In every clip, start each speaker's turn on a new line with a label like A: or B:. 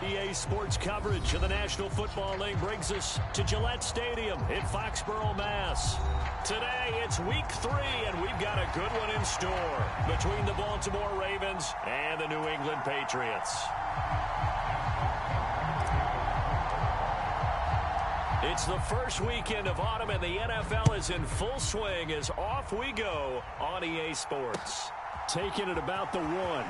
A: EA Sports coverage of the National Football League brings us to Gillette Stadium in Foxborough, Mass. Today, it's week 3, and we've got a good one in store between the Baltimore Ravens and the New England Patriots. It's the first weekend of autumn, and the NFL is in full swing as off we go on EA Sports. Taking it about the 1.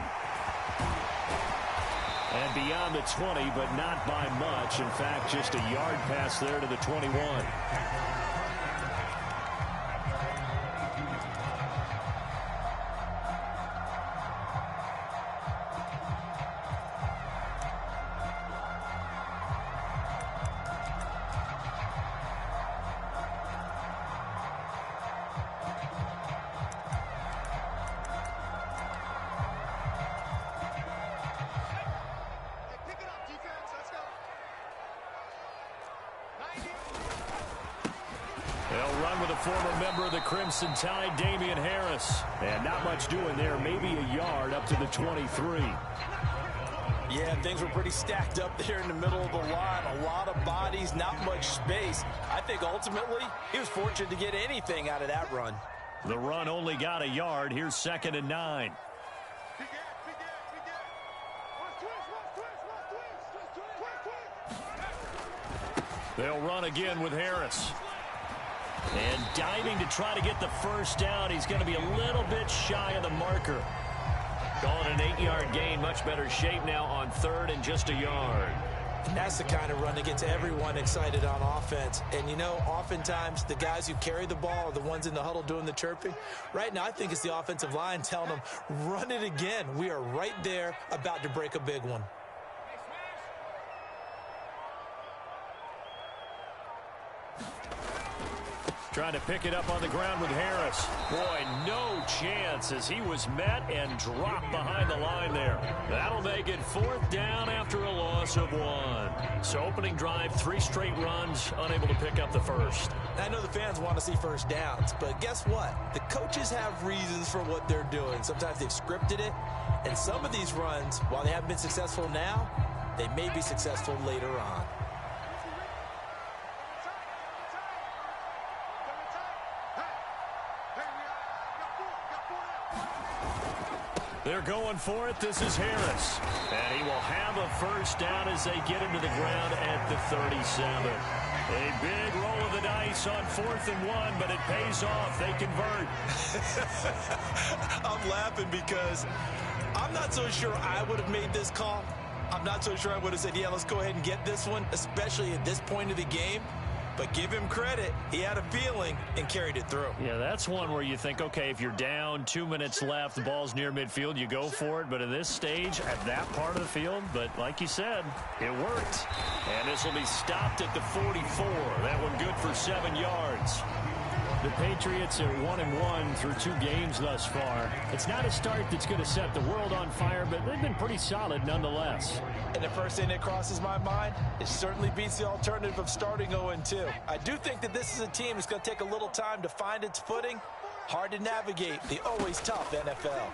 A: And beyond the 20, but not by much. In fact, just a yard pass there to the 21. They'll run with a former member of the Crimson Tide, Damian Harris. And not much doing there, maybe a yard up to the 23.
B: Yeah, things were pretty stacked up there in the middle of the line. A lot of bodies, not much space. I think ultimately he was fortunate to get anything out of that run.
A: The run only got a yard. Here's 2nd and 9. They'll run again with Harris. And diving to try to get the first down. He's going to be a little bit shy of the marker. Calling an 8-yard gain. Much better shape now on 3rd and just a yard.
B: That's the kind of run that gets everyone excited on offense. And, you know, oftentimes the guys who carry the ball are the ones in the huddle doing the chirping. Right now, I think it's the offensive line telling them, run it again. We are right there about to break a big one.
A: Trying to pick it up on the ground with Harris. Boy, no chance as he was met and dropped behind the line there. That'll make it 4th down after a loss of 1. So opening drive, 3 straight runs, unable to pick up the first.
B: I know the fans want to see first downs, but guess what? The coaches have reasons for what they're doing. Sometimes they've scripted it, and some of these runs, while they haven't been successful now, they may be successful later on.
A: They're going for it. This is Harris. And he will have a first down as they get him to the ground at the 37. A big roll of the dice on 4th and 1, but it pays off. They convert.
B: I'm laughing because I'm not so sure I would have made this call. I'm not so sure I would have said, yeah, let's go ahead and get this one, especially at this point of the game. But give him credit. He had a feeling and carried it through.
A: Yeah, that's one where you think, okay, if you're down, 2 minutes left, the ball's near midfield, you go for it. But at this stage, at that part of the field, but like you said, it worked. And this will be stopped at the 44. That one good for 7 yards. The Patriots are 1-1 through 2 games thus far. It's not a start that's going to set the world on fire, but they've been pretty solid nonetheless.
B: And the first thing that crosses my mind, it certainly beats the alternative of starting 0-2. I do think that this is a team that's going to take a little time to find its footing. Hard to navigate the always tough NFL.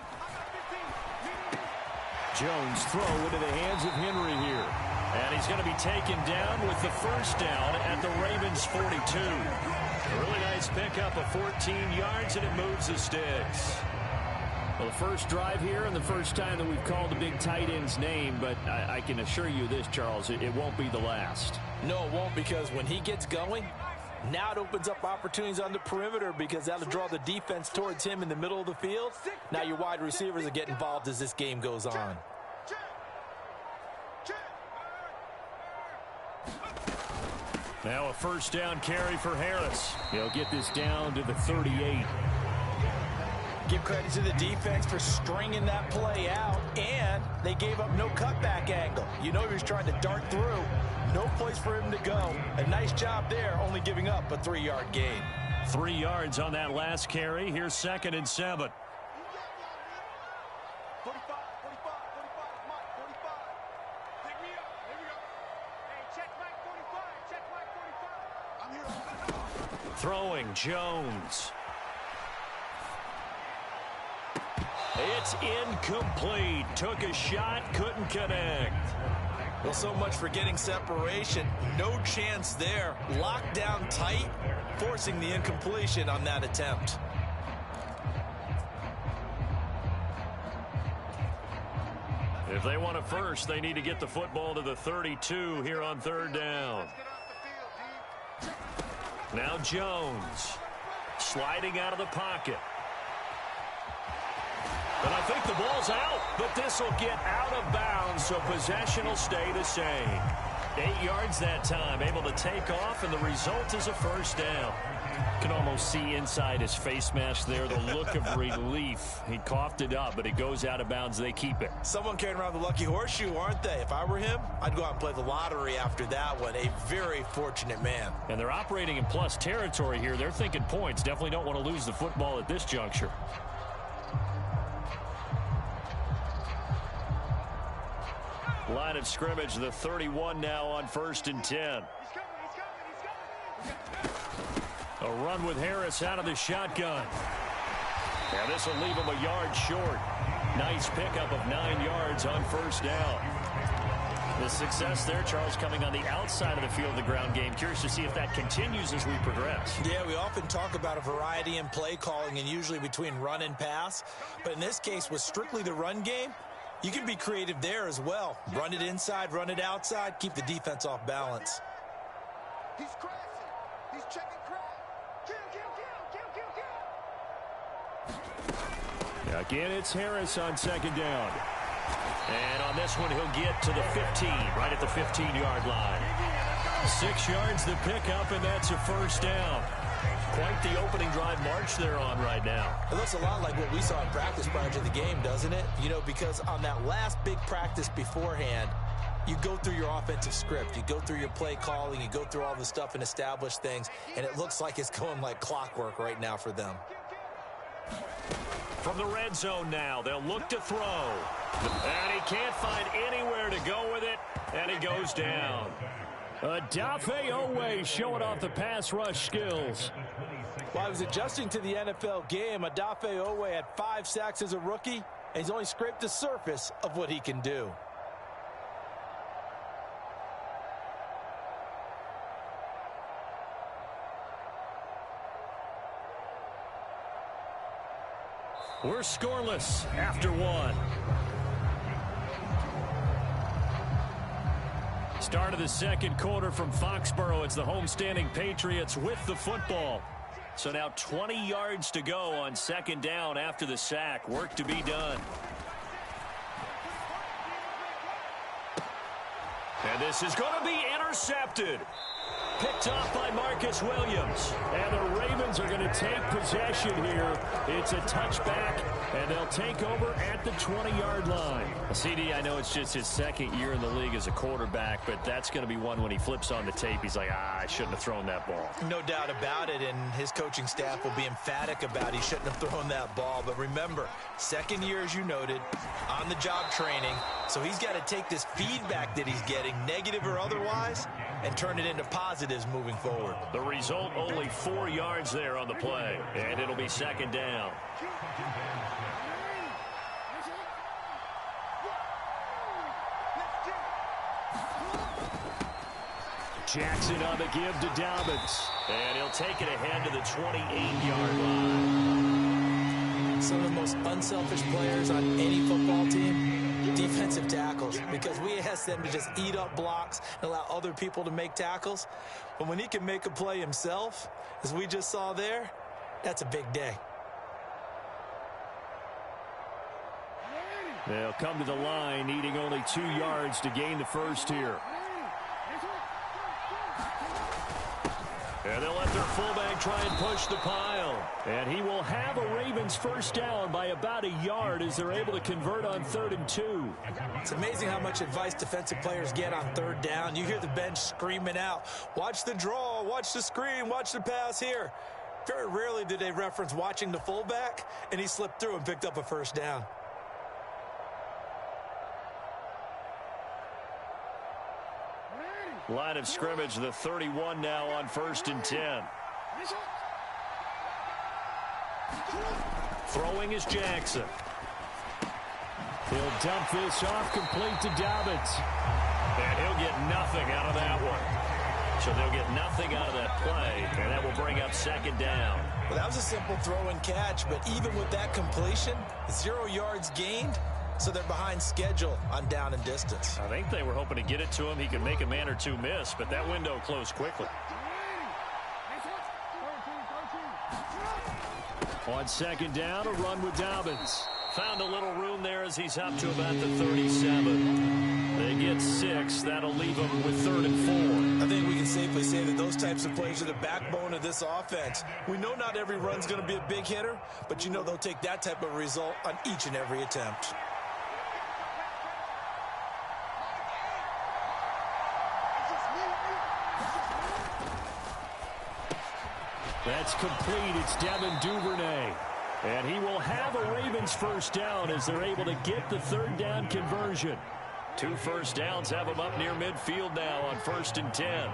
A: Jones throw into the hands of Henry here. And he's going to be taken down with the first down at the Ravens 42. A really nice pickup of 14 yards, and it moves the sticks. Well, the first drive here and the first time that we've called the big tight end's name, but I can assure you this, Charles, it won't be the last.
B: No, it won't, because when he gets going, now it opens up opportunities on the perimeter because that'll draw the defense towards him in the middle of the field. Now your wide receivers will get involved as this game goes on.
A: Now a first down carry for Harris. He'll get this down to the 38.
B: Give credit to the defense for stringing that play out, and they gave up no cutback angle. You know he was trying to dart through. No place for him to go. A nice job there, only giving up a 3-yard gain.
A: 3 yards on that last carry. Here's 2nd and 7. Throwing Jones. It's incomplete. Took a shot, couldn't connect.
B: Well, so much for getting separation. No chance there. Locked down tight, forcing the incompletion on that attempt.
A: If they want it first, they need to get the football to the 32 here on third down. Now Jones sliding out of the pocket. But I think the ball's out, but this will get out of bounds, so possession will stay the same. 8 yards that time, able to take off, and the result is a first down. You can almost see inside his face mask there the look of relief. He coughed it up, but it goes out of bounds. They keep it.
B: Someone carrying around the lucky horseshoe, aren't they? If I were him, I'd go out and play the lottery after that one. A very fortunate man.
A: And they're operating in plus territory here. They're thinking points. Definitely don't want to lose the football at this juncture. Line of scrimmage, the 31 now on 1st and 10. A run with Harris out of the shotgun. And this will leave him a yard short. Nice pickup of 9 yards on first down. The success there, Charles, coming on the outside of the field of the ground game. Curious to see if that continues as we progress.
B: Yeah, we often talk about a variety in play calling and usually between run and pass. But in this case, with strictly the run game, you can be creative there as well. Run it inside, run it outside, keep the defense off balance.
C: He's crashing. He's checking crash. Kill.
A: Again, it's Harris on second down. And on this one, he'll get to the 15, right at the 15-yard line. 6 yards to pick up, and that's a first down. Quite the opening drive march they're on right now.
B: It looks a lot like what we saw in practice prior to the game, doesn't it? You know, because on that last big practice beforehand, you go through your offensive script. You go through your play calling. You go through all the stuff and establish things. And it looks like it's going like clockwork right now for them.
A: From the red zone now, they'll look to throw. And he can't find anywhere to go with it. And he goes down. Adafe Owe showing off the pass rush skills.
B: While he was adjusting to the NFL game, Adafe Owe had 5 sacks as a rookie, and he's only scraped the surface of what he can do.
A: We're scoreless after 1. Start of the second quarter from Foxborough. It's the homestanding Patriots with the football. So now 20 yards to go on second down after the sack. Work to be done. And this is going to be intercepted. Picked off by Marcus Williams. And the Ravens are going to take possession here. It's a touchback, and they'll take over at the 20-yard line. CD, I know it's just his second year in the league as a quarterback, but that's going to be one when he flips on the tape. He's like, I shouldn't have thrown that ball.
B: No doubt about it, and his coaching staff will be emphatic about he shouldn't have thrown that ball. But remember, second year, as you noted, on-the-job training, so he's got to take this feedback that he's getting, negative or otherwise, and turn it into positives moving forward.
A: The result, only 4 yards there on the play, and it'll be second down. Jackson on the give to Dobbins, and he'll take it ahead to the 28-yard line.
B: Some of the most unselfish players on any football team, defensive tackles, because we ask them to just eat up blocks and allow other people to make tackles. But when he can make a play himself, as we just saw there, that's a big day.
A: They'll come to the line, needing only 2 yards to gain the first here. And they'll let their fullback try and push the pile. And he will have a Ravens first down by about a yard as they're able to convert on 3rd and 2.
B: It's amazing how much advice defensive players get on 3rd down. You hear the bench screaming out, watch the draw, watch the screen, watch the pass here. Very rarely do they reference watching the fullback, and he slipped through and picked up a first down.
A: Line of scrimmage, the 31 now on 1st and 10. Throwing is Jackson. He'll dump this off complete to Dobbins. And he'll get nothing out of that one. So they'll get nothing out of that play, and that will bring up second down.
B: Well, that was a simple throw and catch, but even with that completion, 0 yards gained, so they're behind schedule on down and distance.
A: I think they were hoping to get it to him. He could make a man or two miss, but that window closed quickly. On second down, a run with Dobbins. Found a little room there as he's up to about the 37. They get 6. That'll leave them with 3rd and 4.
B: I think we can safely say that those types of plays are the backbone of this offense. We know not every run's going to be a big hitter, but you know they'll take that type of result on each and every attempt.
A: That's complete. It's Devin Duvernay. And he will have a Ravens first down as they're able to get the 3rd down conversion. 2 first downs have them up near midfield now on 1st and 10.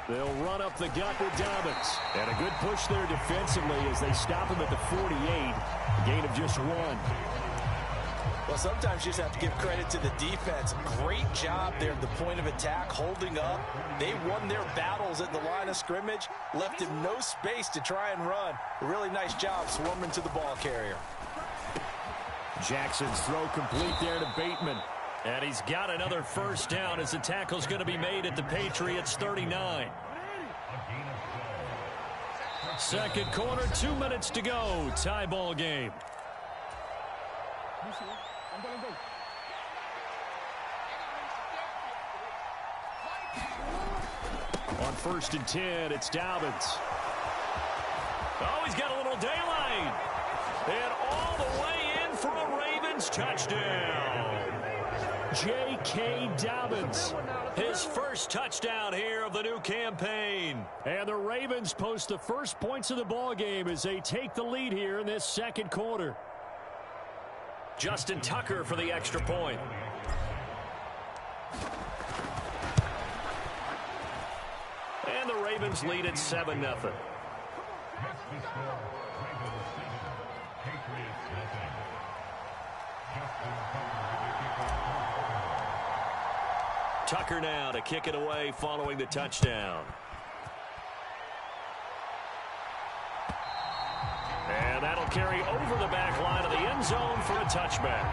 A: They'll run up the gut with Dobbins. And a good push there defensively as they stop him at the 48. A gain of just 1.
B: Well, sometimes you just have to give credit to the defense. Great job there at the point of attack, holding up. They won their battles at the line of scrimmage, left him no space to try and run. A really nice job swarming to the ball carrier.
A: Jackson's throw complete there to Bateman. And he's got another first down as the tackle's going to be made at the Patriots 39. Second quarter, 2 minutes to go. Tie ball game. On 1st and 10, it's Dobbins. Oh, he's got a little daylight. And all the way in for a Ravens touchdown. J.K. Dobbins, his first touchdown here of the new campaign. And the Ravens post the first points of the ball game as they take the lead here in this second quarter. Justin Tucker for the extra point. And the Ravens lead at 7-0. Tucker now to kick it away following the touchdown. And that'll carry over the back line of the end zone for a touchback.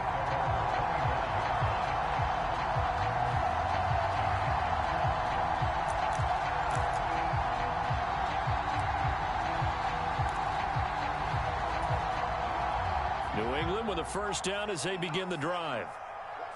A: New England with a first down as they begin the drive.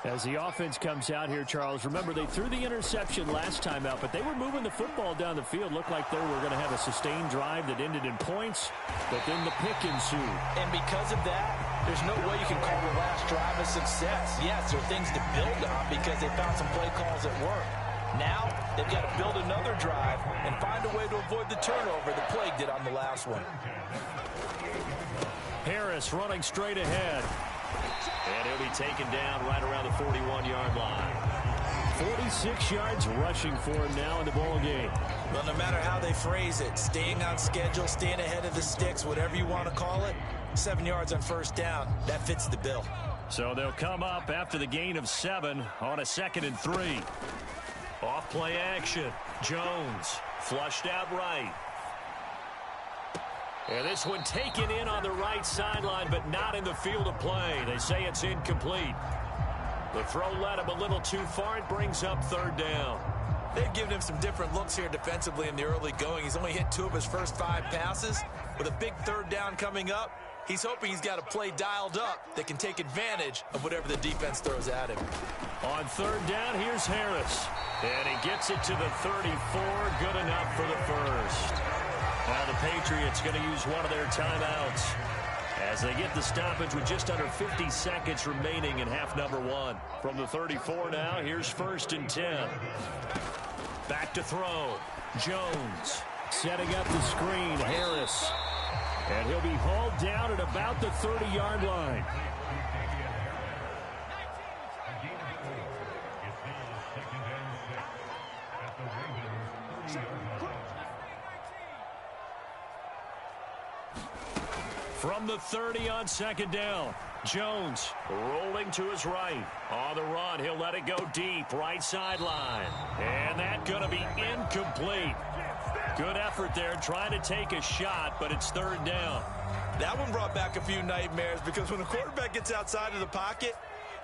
A: As the offense comes out here, Charles, remember they threw the interception last time out, but they were moving the football down the field. Looked like they were going to have a sustained drive that ended in points, but then the pick ensued.
B: And because of that, there's no way you can call the last drive a success. Yes, there are things to build on because they found some play calls that work. Now, they've got to build another drive and find a way to avoid the turnover the Plague did on the last one.
A: Harris running straight ahead. And he'll be taken down right around the 41-yard line. 46 yards rushing for him now in the ball game.
B: Well, no matter how they phrase it, staying on schedule, staying ahead of the sticks, whatever you want to call it, 7 yards on first down, that fits the bill.
A: So they'll come up after the gain of 7 on a 2nd and 3. Off play action. Jones flushed out right. And this one taken in on the right sideline, but not in the field of play. They say it's incomplete. The throw led him a little too far. It brings up 3rd down.
B: They've given him some different looks here defensively in the early going. He's only hit 2 of his first 5 passes. With a big 3rd down coming up, he's hoping he's got a play dialed up that can take advantage of whatever the defense throws at him.
A: On 3rd down, here's Harris. And he gets it to the 34. Good enough for the first. Now the Patriots going to use one of their timeouts as they get the stoppage with just under 50 seconds remaining in half number 1. From the 34 now, here's 1st and 10. Back to throw. Jones setting up the screen. Harris. And he'll be hauled down at about the 30-yard line. From the 30 on 2nd down. Jones rolling to his right. On the run, he'll let it go deep, right sideline. And that's going to be incomplete. Good effort there, trying to take a shot, but it's third down.
B: That one brought back a few nightmares because when a quarterback gets outside of the pocket,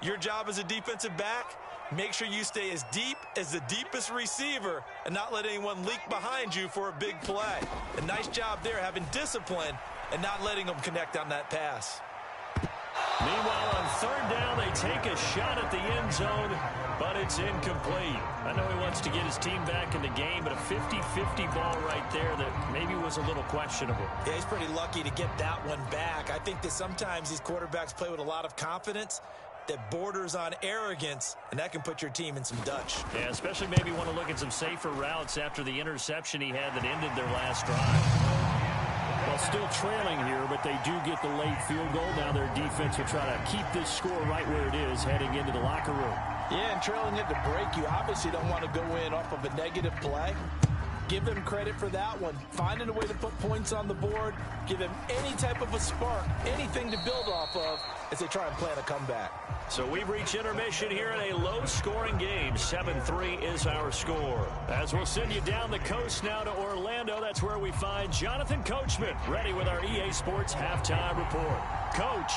B: your job as a defensive back, make sure you stay as deep as the deepest receiver and not let anyone leak behind you for a big play. A nice job there having discipline and not letting them connect on that pass.
A: Meanwhile, on third down, they take a shot at the end zone, but it's incomplete. I know he wants to get his team back in the game, but a 50-50 ball right there that maybe was a little questionable.
B: Yeah, he's pretty lucky to get that one back. I think that sometimes these quarterbacks play with a lot of confidence that borders on arrogance, and that can put your team in some Dutch.
A: Yeah, especially maybe want to look at some safer routes after the interception he had that ended their last drive.
D: Well, still trailing here, but they do get the late field goal. Now their defense will try to keep this score right where it is heading into the locker room.
B: Yeah, and trailing it to break, you obviously don't want to go in off of a negative play. Give them credit for that one. Finding a way to put points on the board, give them any type of a spark, anything to build off of as they try and plan a comeback.
A: So we've reached intermission here in a low-scoring game. 7-3 is our score. As we'll send you down the coast now to Orlando, that's where we find Jonathan Coachman ready with our EA Sports halftime report. Coach,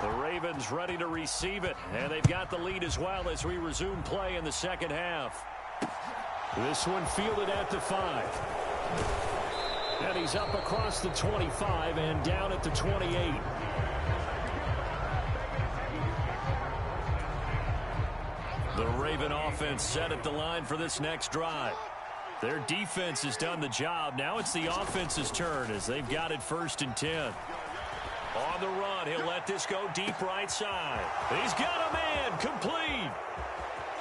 A: the Ravens ready to receive it, and they've got the lead as well as we resume play in the second half. This one fielded at the 5. And he's up across the 25 and down at the 28. The Raven offense set at the line for this next drive. Their defense has done the job. Now it's the offense's turn as they've got it 1st and 10. On the run, he'll let this go deep right side. He's got a man complete.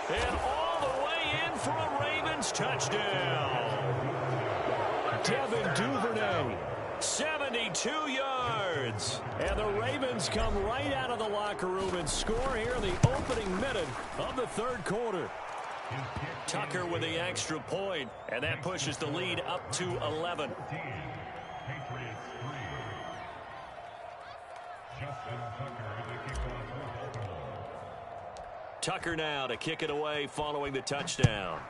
A: And all the way in for a Ravens touchdown. Devin Duvernay, 72 yards. And the Ravens come right out of the locker room and score here in the opening minute of the third quarter. Tucker with the extra point, and that pushes the lead up to 11. Tucker now to kick it away following the touchdown.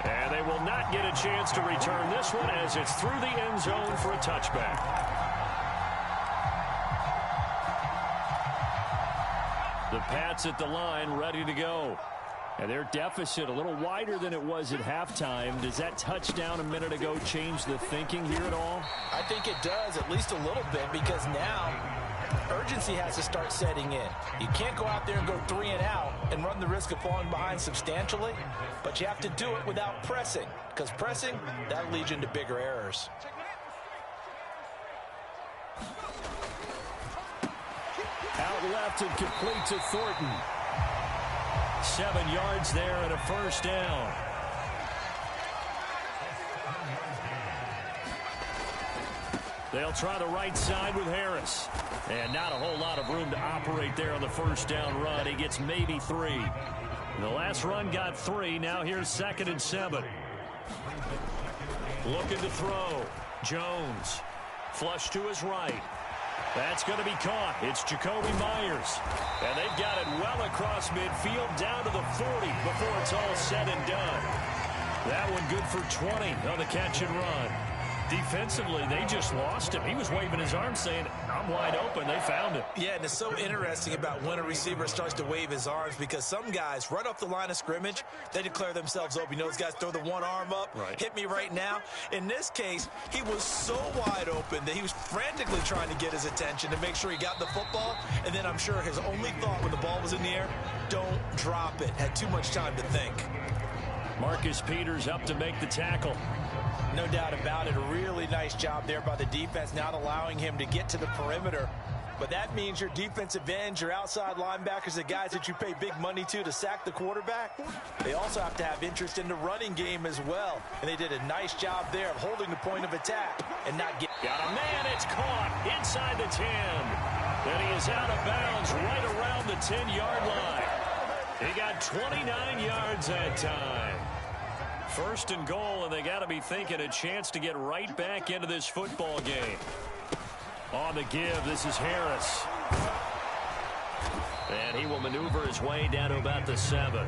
A: And they will not get a chance to return this one as it's through the end zone for a touchback. The Pats at the line ready to go. And their deficit a little wider than it was at halftime. Does that touchdown a minute ago change the thinking here at all?
B: I think it does, at least a little bit, because now urgency has to start setting in. You can't go out there and go 3 and out and run the risk of falling behind substantially, but you have to do it without pressing, because pressing, that'll lead you into bigger errors.
D: Out left and complete to Thornton.
A: 7 yards there and a first down. They'll try the right side with Harris. And not a whole lot of room to operate there on the first down run. He gets maybe 3. The last run got 3. Now here's 2nd and 7. Looking to throw. Jones. Flush to his right. That's going to be caught. It's Jacoby Myers. And they've got it well across midfield down to the 40 before it's all said and done. That one good for 20 on the catch and run. Defensively, they just lost him. He was waving his arms saying, I'm wide open. They found him.
B: Yeah, and it's so interesting about when a receiver starts to wave his arms because some guys, right off the line of scrimmage, they declare themselves open. You know, those guys throw the one arm up,
A: right.
B: Hit me right now. In this case, he was so wide open that he was frantically trying to get his attention to make sure he got the football. And then I'm sure his only thought when the ball was in the air, don't drop it. Had too much time to think.
A: Marcus Peters up to make the tackle.
B: No doubt about it. A really nice job there by the defense, not allowing him to get to the perimeter. But that means your defensive ends, your outside linebackers, the guys that you pay big money to sack the quarterback, they also have to have interest in the running game as well. And they did a nice job there of holding the point of attack and not getting.
A: Got a man, it's caught inside the 10. Then he is out of bounds right around the 10-yard line. He got 29 yards that time. First and goal, and they got to be thinking a chance to get right back into this football game. On the give, this is Harris. And he will maneuver his way down to about the 7.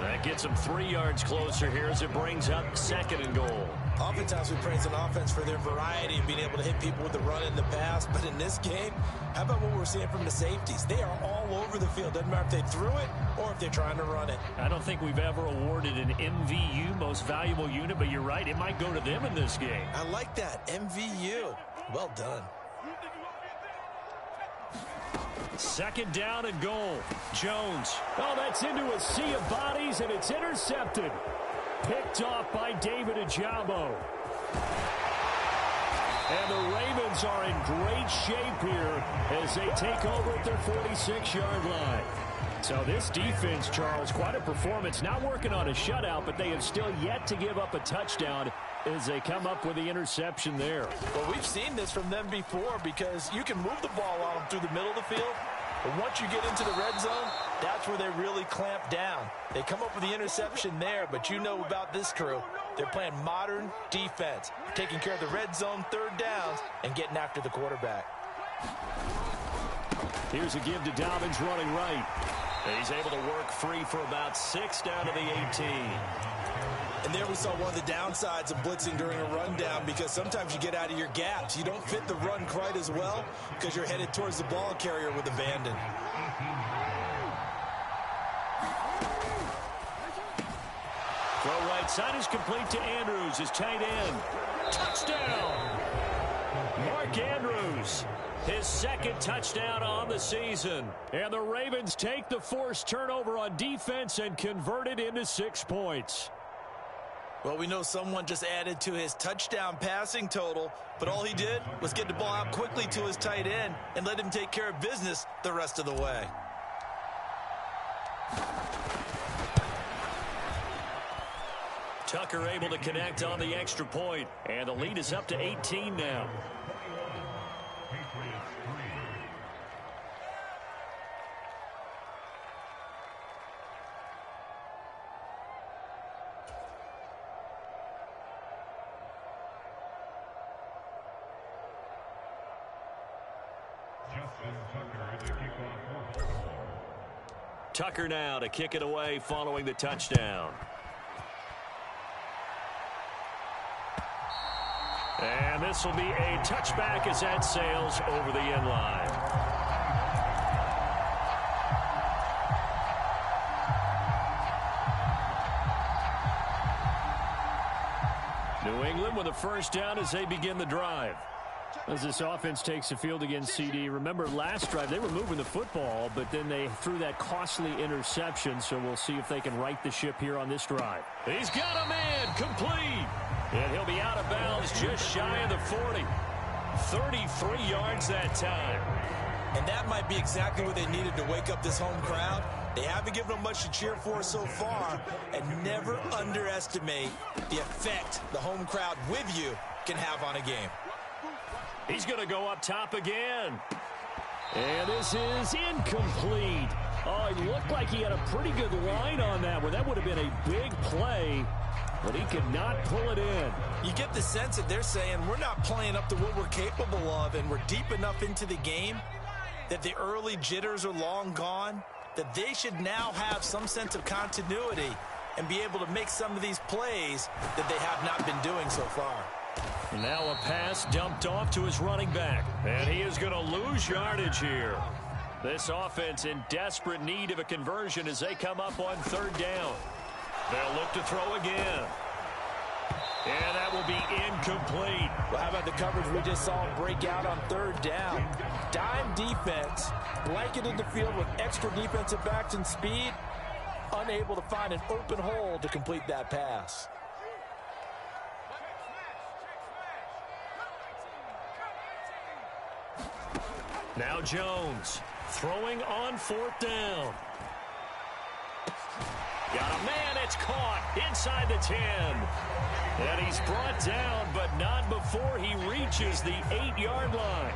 A: That gets him 3 yards closer here as it brings up second and goal.
B: Oftentimes we praise an offense for their variety and being able to hit people with the run in the pass. But in this game, how about what we're seeing from the safeties? They are all over the field. Doesn't matter if they threw it or if they're trying to run it.
A: I don't think we've ever awarded an MVU, most valuable unit, but you're right. It might go to them in this game.
B: I like that. MVU. Well done.
A: Second down and goal. Jones.
D: Oh, that's into a sea of bodies, and it's intercepted. Picked off by David Ajabo. And the Ravens are in great shape here as they take over at their 46-yard line. So this defense, Charles, quite a performance. Not working on a shutout, but they have still yet to give up a touchdown as they come up with the interception there.
B: Well, we've seen this from them before because you can move the ball on them through the middle of the field. But once you get into the red zone, that's where they really clamp down. They come up with the interception there, but you know about this crew. They're playing modern defense, taking care of the red zone third downs and getting after the quarterback.
D: Here's a give to Dobbins running right.
A: He's able to work free for about 6 down to the 18.
B: And there we saw one of the downsides of blitzing during a rundown because sometimes you get out of your gaps. You don't fit the run quite as well because you're headed towards the ball carrier with abandon.
A: Throw right side is complete to Andrews, his tight end. Touchdown! Mark Andrews, his second touchdown on the season. And the Ravens take the forced turnover on defense and convert it into 6 points.
B: Well, we know someone just added to his touchdown passing total, but all he did was get the ball out quickly to his tight end and let him take care of business the rest of the way.
A: Tucker able to connect on the extra point, and the lead is up to 18 now. Tucker now to kick it away following the touchdown. And this will be a touchback as that sails over the end line. New England with a first down as they begin the drive.
D: As this offense takes the field against CD, remember last drive they were moving the football, but then they threw that costly interception, so we'll see if they can right the ship here on this drive.
A: He's got a man, complete. And he'll be out of bounds just shy of the 40. 33 yards that time.
B: And that might be exactly what they needed to wake up this home crowd. They haven't given them much to cheer for so far, and never underestimate the effect the home crowd with you can have on a game.
A: He's going to go up top again.
D: And this is incomplete. Oh, it looked like he had a pretty good line on that one. That would have been a big play, but he could not pull it in.
B: You get the sense that they're saying we're not playing up to what we're capable of, and we're deep enough into the game that the early jitters are long gone, that they should now have some sense of continuity and be able to make some of these plays that they have not been doing so far.
A: Now a pass dumped off to his running back. And he is going to lose yardage here. This offense in desperate need of a conversion as they come up on third down. They'll look to throw again. And that will be incomplete.
B: Well, how about the coverage we just saw break out on third down? Dime defense, blanketed the field with extra defensive backs and speed, unable to find an open hole to complete that pass.
A: Now Jones throwing on fourth down. Got a man, it's caught inside the 10. And he's brought down, but not before he reaches the 8-yard line.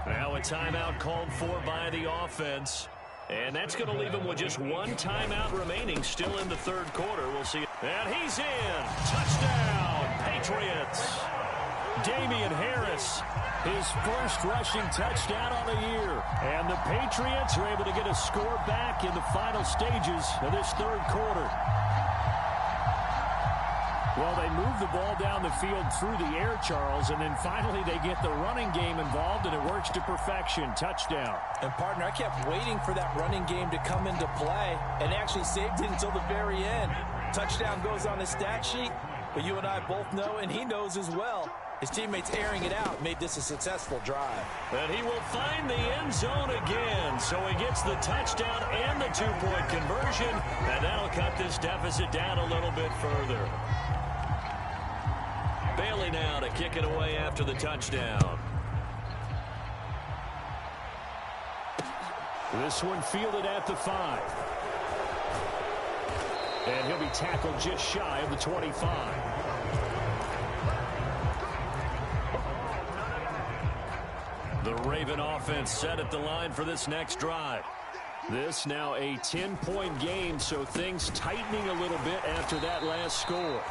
A: Now a timeout called for by the offense. And that's going to leave him with just one timeout remaining still in the third quarter. We'll see. And he's in. Touchdown, Patriots. Damian Harris, his first rushing touchdown on the year. And the Patriots are able to get a score back in the final stages of this third quarter. Well, they move the ball down the field through the air, Charles, and then finally they get the running game involved, and it works to perfection. Touchdown.
B: And, partner, I kept waiting for that running game to come into play and actually saved it until the very end. Touchdown goes on the stat sheet, but you and I both know, and he knows as well, his teammates airing it out made this a successful drive.
A: And he will find the end zone again, so he gets the touchdown and the two-point conversion, and that'll cut this deficit down a little bit further. Bailey now to kick it away after the touchdown.
D: This one fielded at the 5. And he'll be tackled just shy of the 25.
A: The Raven offense set at the line for this next drive. This now a 10-point game, so things tightening a little bit after that last score.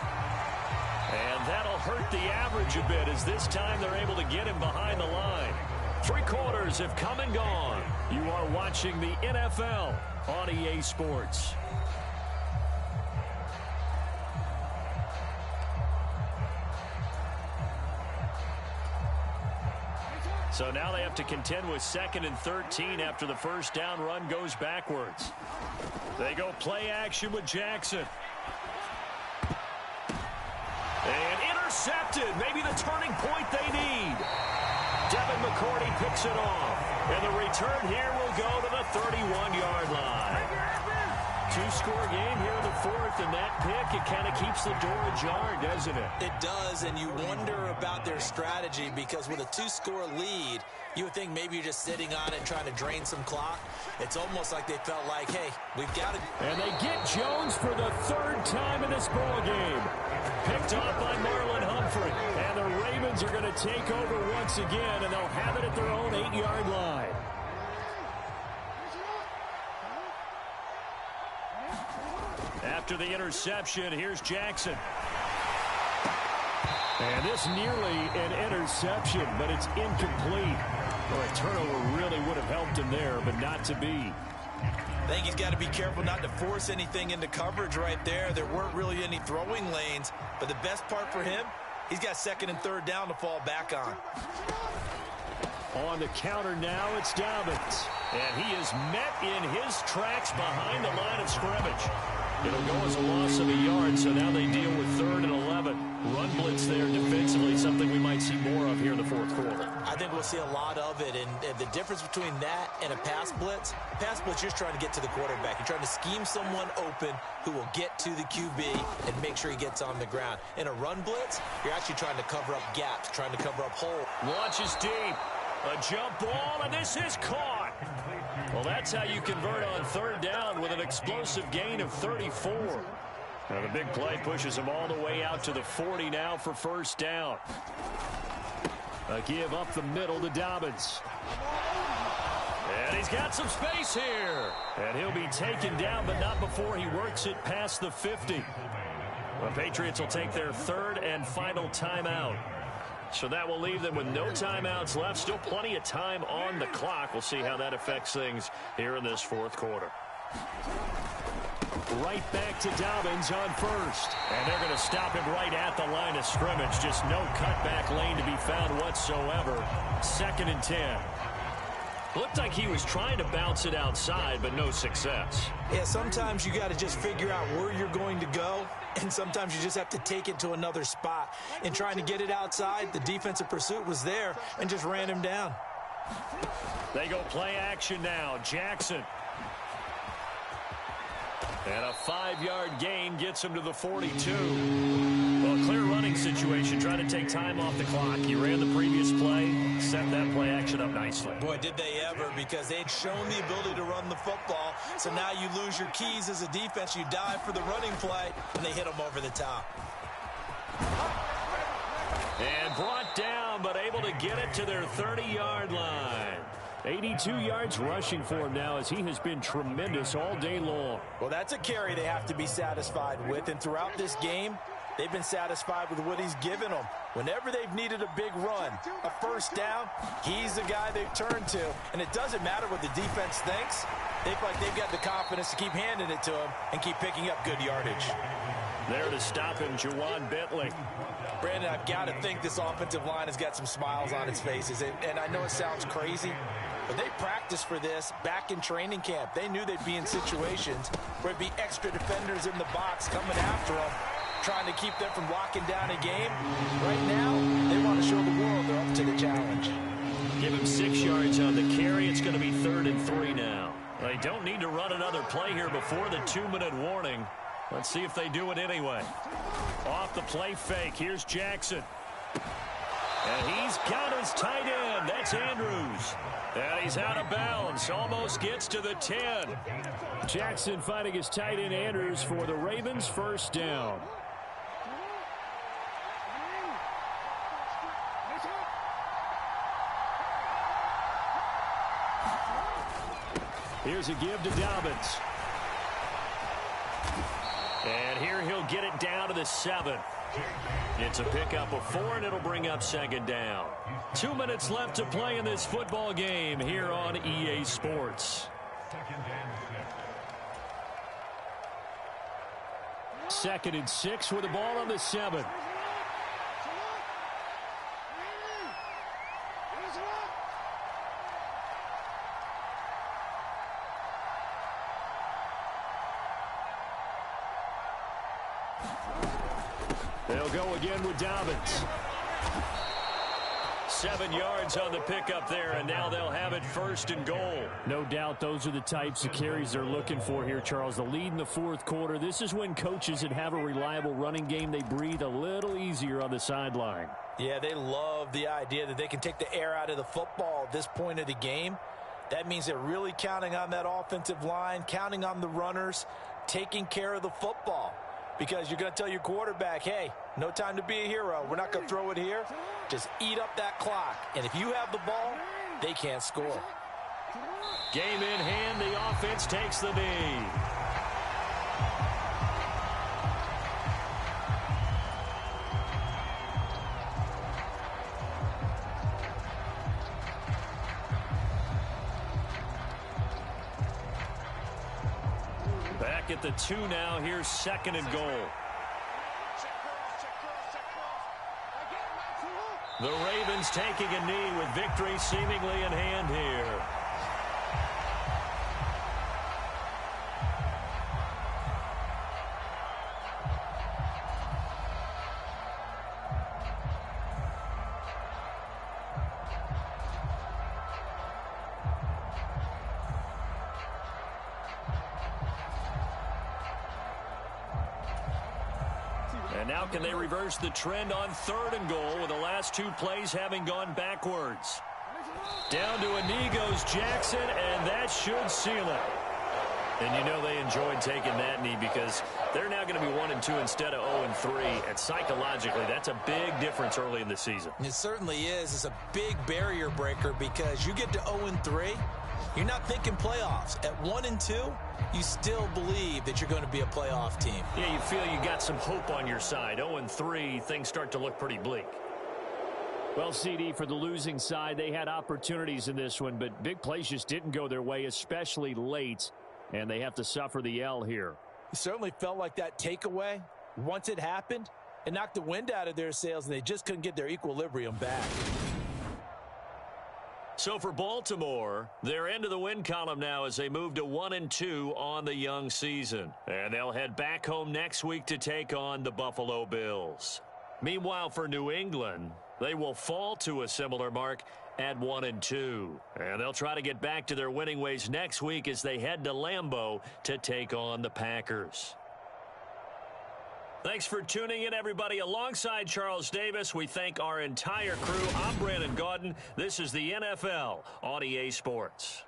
A: And that'll hurt the average a bit as this time they're able to get him behind the line. 3 quarters have come and gone. You are watching the NFL on EA Sports. So now they have to contend with 2nd and 13 after the first down run goes backwards. They go play action with Jackson. And intercepted. Maybe the turning point they need. Devin McCourty picks it off. And the return here will go to the 31-yard line. 2-score game here in the 4th, and that pick, it kind of keeps the door ajar, doesn't it?
B: It does, and you wonder about their strategy because with a 2-score lead, you would think maybe you're just sitting on it trying to drain some clock. It's almost like they felt like, hey, we've got to...
D: And they get Jones for the 3rd time in this ball game.
A: Picked off by Marlon Humphrey.
D: And the Ravens are going to take over once again, and they'll have it at their own 8-yard line.
A: After the interception, here's Jackson.
D: And this nearly an interception, but it's incomplete. Or a turnover really would have helped him there, but not to be.
B: I think he's got to be careful not to force anything into coverage right there. There weren't really any throwing lanes, but the best part for him, he's got 2nd and 3rd down to fall back on.
D: On the counter now, it's Dobbins.
A: And he is met in his tracks behind the line of scrimmage. It'll go as a loss of a yard, so now they deal with 3rd and 11. Run blitz there defensively, something we might see more of here in the 4th quarter.
B: I think we'll see a lot of it, and the difference between that and a pass blitz, you're just trying to get to the quarterback. You're trying to scheme someone open who will get to the QB and make sure he gets on the ground. In a run blitz, you're actually trying to cover up gaps, trying to cover up holes.
A: Launches deep. A jump ball, and this is caught. Well, that's how you convert on 3rd down with an explosive gain of 34. Now the big play pushes him all the way out to the 40 now for 1st down. A give up the middle to Dobbins. And he's got some space here. And he'll be taken down, but not before he works it past the 50. The Patriots will take their 3rd and final timeout. So that will leave them with no timeouts left. Still plenty of time on the clock. We'll see how that affects things here in this 4th quarter.
D: Right back to Dobbins on 1st.
A: And they're going to stop him right at the line of scrimmage. Just no cutback lane to be found whatsoever. 2nd and 10. Looked like he was trying to bounce it outside, but no success.
B: Yeah, sometimes you got to just figure out where you're going to go, and sometimes you just have to take it to another spot. And trying to get it outside, the defensive pursuit was there and just ran him down.
A: They go play action now. Jackson. And a 5-yard gain gets him to the 42. Well, a clear running situation, trying to take time off the clock. You ran the previous play, set that play action up nicely.
B: Boy, did they ever, because they'd shown the ability to run the football. So now you lose your keys as a defense. You dive for the running play, and they hit them over the top.
A: And brought down, but able to get it to their 30-yard line.
D: 82 yards rushing for him now as he has been tremendous all day long.
B: Well, that's a carry they have to be satisfied with, and throughout this game, they've been satisfied with what he's given them. Whenever they've needed a big run, a first down, he's the guy they've turned to. And it doesn't matter what the defense thinks. They feel like they've got the confidence to keep handing it to him and keep picking up good yardage.
A: There to stop him, Juwan Bentley.
B: Brandon, I've got to think this offensive line has got some smiles on its faces. And I know it sounds crazy, but they practiced for this back in training camp. They knew they'd be in situations where it'd be extra defenders in the box coming after them, trying to keep them from locking down a game. Right now, they want to show the world they're up to the challenge.
A: Give him 6 yards on the carry. It's going to be 3rd and 3 now. They don't need to run another play here before the 2-minute warning. Let's see if they do it anyway. Off the play fake. Here's Jackson. And he's got his tight end. That's Andrews. And he's out of bounds. Almost gets to the 10.
D: Jackson finding his tight end Andrews for the Ravens, first down. Here's a give to Dobbins.
A: And here he'll get it down to the 7. It's a pickup of 4, and it'll bring up 2nd down. 2 minutes left to play in this football game here on EA Sports.
D: 2nd and 6 with the ball on the 7. They'll go again with Dobbins.
A: 7 yards on the pickup there, and now they'll have it 1st and goal.
D: No doubt those are the types of carries they're looking for here, Charles. The lead in the 4th quarter. This is when coaches that have a reliable running game, they breathe a little easier on the sideline.
B: Yeah, they love the idea that they can take the air out of the football at this point of the game. That means they're really counting on that offensive line, counting on the runners, taking care of the football. Because you're going to tell your quarterback, hey, no time to be a hero. We're not going to throw it here. Just eat up that clock. And if you have the ball, they can't score.
A: Game in hand, the offense takes the knee. Back at the 2 now. Here's 2nd and goal. The Ravens taking a knee with victory seemingly in hand here. And now can they reverse the trend on 3rd and goal with the last 2 plays having gone backwards? Down to a knee goes Jackson, and that should seal it. And you know they enjoyed taking that knee because they're now going to be 1-2 instead of 0-3. And psychologically, that's a big difference early in the season.
B: It certainly is. It's a big barrier breaker because you get to 0-3, you're not thinking playoffs. At 1-2, you still believe that you're going to be a playoff team.
A: Yeah, you feel you got some hope on your side. 0-3, things start to look pretty bleak.
D: Well, CD, for the losing side, they had opportunities in this one, but big plays just didn't go their way, especially late, and they have to suffer the L here.
B: It certainly felt like that takeaway, once it happened, it knocked the wind out of their sails, and they just couldn't get their equilibrium back.
A: So for Baltimore, they're into the win column now as they move to 1-2 on the young season. And they'll head back home next week to take on the Buffalo Bills. Meanwhile, for New England, they will fall to a similar mark at 1-2. And they'll try to get back to their winning ways next week as they head to Lambeau to take on the Packers. Thanks for tuning in, everybody. Alongside Charles Davis, we thank our entire crew. I'm Brandon Gaudin. This is the NFL on EA Sports.